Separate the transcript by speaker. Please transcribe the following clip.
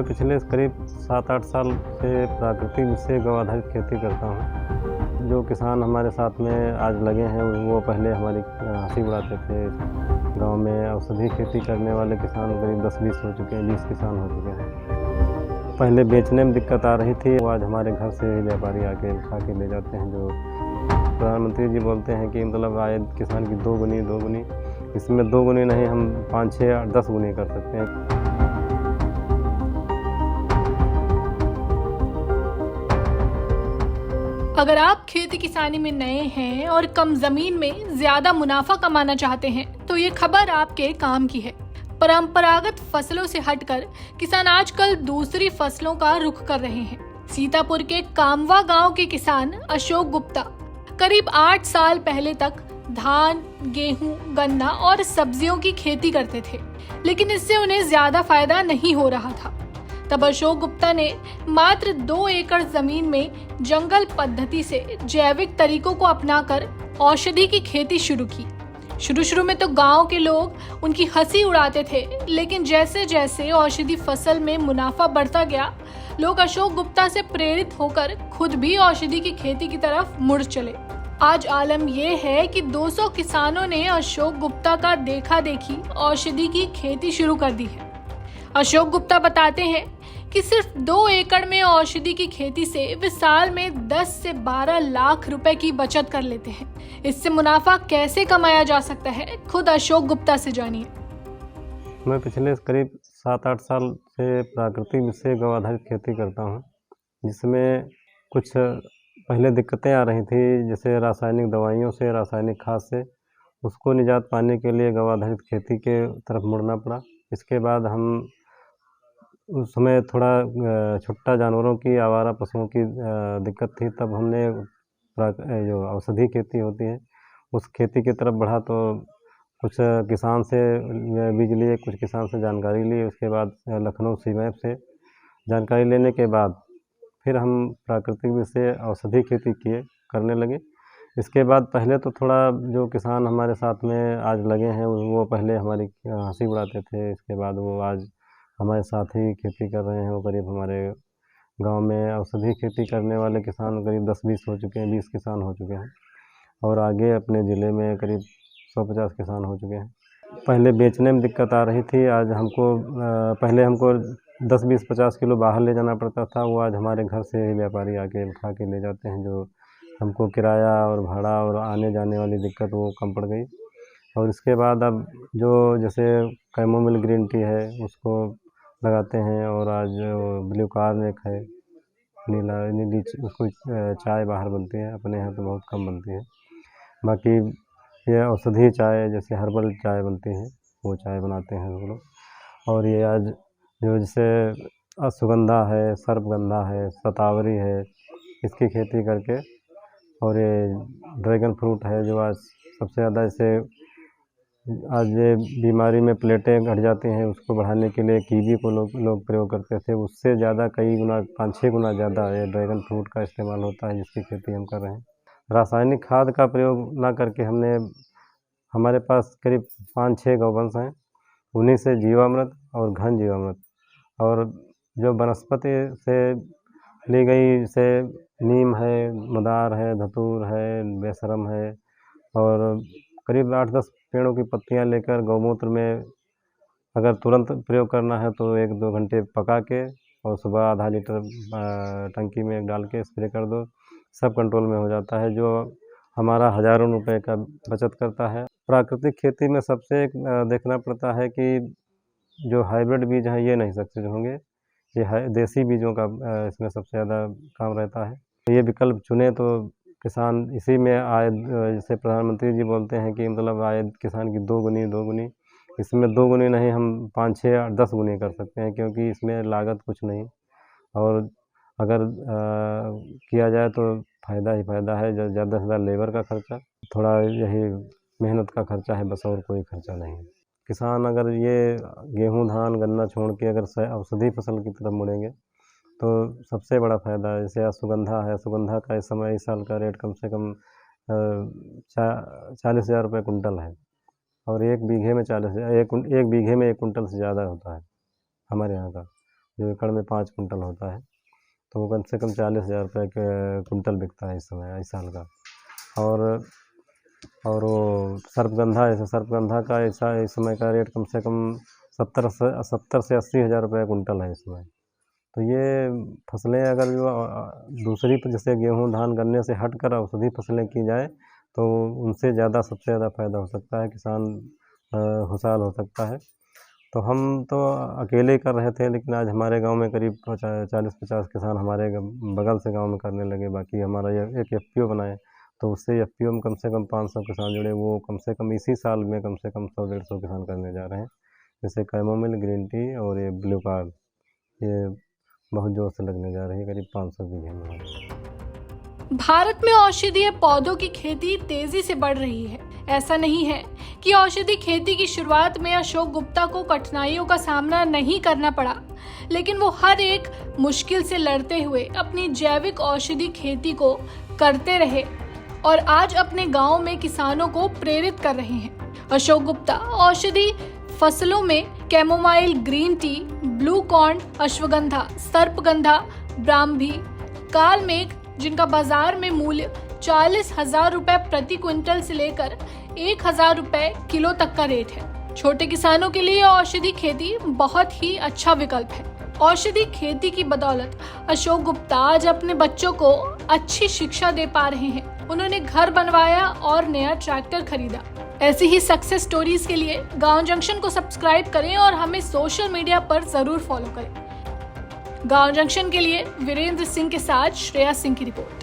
Speaker 1: मैं पिछले करीब 7-8 साल से प्राकृतिक से गौ आधारित खेती करता हूँ। जो किसान हमारे साथ में आज लगे हैं वो पहले हमारी हँसी उड़ाते थे। गाँव में औषधि खेती करने वाले किसान करीब 10-20 हो चुके हैं, 20 किसान हो चुके हैं। पहले बेचने में दिक्कत आ रही थी, वो आज हमारे घर से ही व्यापारी आके उठा के ले जाते हैं। जो प्रधानमंत्री जी बोलते हैं कि मतलब आय किसान की 2 गुनी, इसमें 2 गुनी नहीं, हम 5, 6 या 10 गुनी कर सकते हैं।
Speaker 2: अगर आप खेती किसानी में नए हैं और कम जमीन में ज्यादा मुनाफा कमाना चाहते हैं तो ये खबर आपके काम की है। परंपरागत फसलों से हटकर किसान आजकल दूसरी फसलों का रुख कर रहे हैं। सीतापुर के कामवा गांव के किसान अशोक गुप्ता करीब 8 साल पहले तक धान, गेहूं, गन्ना और सब्जियों की खेती करते थे, लेकिन इससे उन्हें ज्यादा फायदा नहीं हो रहा था। तब अशोक गुप्ता ने मात्र 2 एकड़ जमीन में जंगल पद्धति से जैविक तरीकों को अपनाकर औषधि की खेती शुरू की। शुरू में तो गांव के लोग उनकी हंसी उड़ाते थे, लेकिन जैसे जैसे औषधि फसल में मुनाफा बढ़ता गया, लोग अशोक गुप्ता से प्रेरित होकर खुद भी औषधि की खेती की तरफ मुड़ चले। आज आलम यह है कि 200 किसानों ने अशोक गुप्ता का देखा देखी औषधि की खेती शुरू कर दी है। अशोक गुप्ता बताते हैं कि सिर्फ 2 एकड़ में औषधि की खेती से वे साल में 10 से 12 लाख रुपए की बचत कर लेते हैं। इससे मुनाफा कैसे कमाया जा सकता है, खुद अशोक गुप्ता से जानिए।
Speaker 1: मैं पिछले करीब 7-8 साल से प्राकृतिक से गौ आधारित खेती करता हूँ, जिसमें कुछ पहले दिक्कतें आ रही थी, जैसे रासायनिक दवाइयों से, रासायनिक खाद से। उसको निजात पाने के लिए गौ आधारित खेती के तरफ मुड़ना पड़ा। इसके बाद हम उस समय थोड़ा छुट्टा जानवरों की, आवारा पशुओं की दिक्कत थी, तब हमने जो औषधि खेती होती है उस खेती की तरफ बढ़ा। तो कुछ किसान से बीज लिए, कुछ किसान से जानकारी ली। उसके बाद लखनऊ सीमैप से जानकारी लेने के बाद फिर हम प्राकृतिक से औषधि खेती करने लगे। इसके बाद पहले तो थोड़ा जो किसान हमारे साथ में आज लगे हैं वो पहले हमारी हंसी उड़ाते थे। इसके बाद वो आज हमारे साथ ही खेती कर रहे हैं। वो करीब हमारे गांव में औषधि खेती करने वाले किसान करीब 10-20 हो चुके हैं, 20 किसान हो चुके हैं, और आगे अपने ज़िले में करीब 150 किसान हो चुके हैं। पहले बेचने में दिक्कत आ रही थी, आज पहले हमको 10, 20, 50 किलो बाहर ले जाना पड़ता था। वो आज हमारे घर से ही व्यापारी आके उठा के ले जाते हैं। जो हमको किराया और भाड़ा और आने जाने वाली दिक्कत वो कम पड़ गई। और इसके बाद अब जो जैसे कैमोमिल ग्रीन टी है उसको लगाते हैं, और आज ब्लू कार्न एक है, नीली उसको चाय बाहर बनती है, अपने यहाँ तो बहुत कम बनती है। बाकी ये औषधि चाय, जैसे हर्बल चाय बनती है, वो चाय बनाते हैं हम लोग। और ये आज जो जैसे अश्वगंधा है, सर्पगंधा है, शतावरी है, इसकी खेती करके, और ये ड्रैगन फ्रूट है जो आज सबसे ज़्यादा, जैसे आज ये बीमारी में प्लेटें घट जाती हैं, उसको बढ़ाने के लिए कीवी को लोग प्रयोग करते थे। उससे ज़्यादा कई गुना, 5-6 गुना ज़्यादा ये ड्रैगन फ्रूट का इस्तेमाल होता है, जिसकी खेती हम कर रहे हैं। रासायनिक खाद का प्रयोग ना करके हमारे पास करीब 5-6 गौवंश हैं, उन्हीं से जीवामृत और घन जीवामृत, और जो वनस्पति से ली गई, जैसे नीम है, मदार है, धतूर है, बेशरम है, और करीब 8-10 पेड़ों की पत्तियां लेकर गौमूत्र में अगर तुरंत प्रयोग करना है तो 1-2 घंटे पका के और सुबह आधा लीटर टंकी में डाल के स्प्रे कर दो, सब कंट्रोल में हो जाता है, जो हमारा हज़ारों रुपए का बचत करता है। प्राकृतिक खेती में सबसे देखना पड़ता है कि जो हाइब्रिड बीज हैं ये नहीं सक्सेस होंगे, ये देसी बीजों का इसमें सबसे ज़्यादा काम रहता है। ये विकल्प चुने तो किसान इसी में आय, जैसे प्रधानमंत्री जी बोलते हैं कि मतलब आय किसान की 2 गुनी, इसमें 2 गुनी नहीं, हम 5, 6 या 10 गुनी कर सकते हैं, क्योंकि इसमें लागत कुछ नहीं। और अगर किया जाए तो फ़ायदा ही फ़ायदा है। ज़्यादा से ज़्यादा लेबर का खर्चा, थोड़ा यही मेहनत का खर्चा है, बस और कोई खर्चा नहीं है। किसान अगर ये गेहूँ, धान, गन्ना छोड़ के अगर औषधि फसल की तरफ मुड़ेंगे तो सबसे बड़ा फ़ायदा है। जैसे अश्वगंधा है, अश्वगंधा का इस समय इस साल का रेट कम से कम 40,000 रुपये कुंटल है, और 1 बीघे में 1 बीघे में 1 कुंटल से ज़्यादा होता है हमारे यहाँ का। जो एकड़ में 5 कुंटल होता है, तो वो कम से कम 40,000 रुपये के कुंटल बिकता है इस समय, इस साल का। और वो सर्पगंधा, जैसे सर्पगंधा का ऐसा इस समय का रेट कम से कम 70 से 80,000 रुपये कुंटल है इस समय। तो ये फसलें अगर जो दूसरी जैसे गेहूँ, धान, गन्ने से हट कर औषधि फसलें की जाए तो उनसे ज़्यादा, सबसे ज़्यादा फ़ायदा हो सकता है, किसान खुशहाल हो सकता है। तो हम तो अकेले कर रहे थे, लेकिन आज हमारे गांव में करीब 40-50 किसान हमारे बगल से गांव में करने लगे। बाकी हमारा एक एफपीओ बनाए, तो उससे एफपीओ में कम से कम 500 किसान जुड़े। वो कम से कम इसी साल में कम से कम 100-150 किसान करने जा रहे हैं। जैसे कैमोमिल, ग्रीन टी और ये ब्लू कार्ड, ये बहुत जोर से लगने जा रही है, करीब 500 बीघे में।
Speaker 2: भारत में औषधीय पौधों की खेती तेजी से बढ़ रही है। ऐसा नहीं है कि औषधि खेती की शुरुआत में अशोक गुप्ता को कठिनाइयों का सामना नहीं करना पड़ा, लेकिन वो हर एक मुश्किल से लड़ते हुए अपनी जैविक औषधि खेती को करते रहे और आज अपने गांव में किसानों को प्रेरित कर रहे हैं। अशोक गुप्ता औषधि फसलों में chamomile, green tea, blue corn, ashwagandha, सर्पगंधा, ब्राह्मी, कालमेघ, जिनका बाजार में मूल्य 40,000 रुपए प्रति क्विंटल से लेकर 1,000 रुपए किलो तक का रेट है। छोटे किसानों के लिए औषधि खेती बहुत ही अच्छा विकल्प है। औषधि खेती की बदौलत अशोक गुप्ता आज अपने बच्चों को अच्छी शिक्षा दे पा रहे हैं। उन्होंने घर बनवाया और नया ट्रैक्टर खरीदा। ऐसी ही सक्सेस स्टोरीज के लिए गांव जंक्शन को सब्सक्राइब करें और हमें सोशल मीडिया पर जरूर फॉलो करें। गांव जंक्शन के लिए वीरेंद्र सिंह के साथ श्रेया सिंह की रिपोर्ट।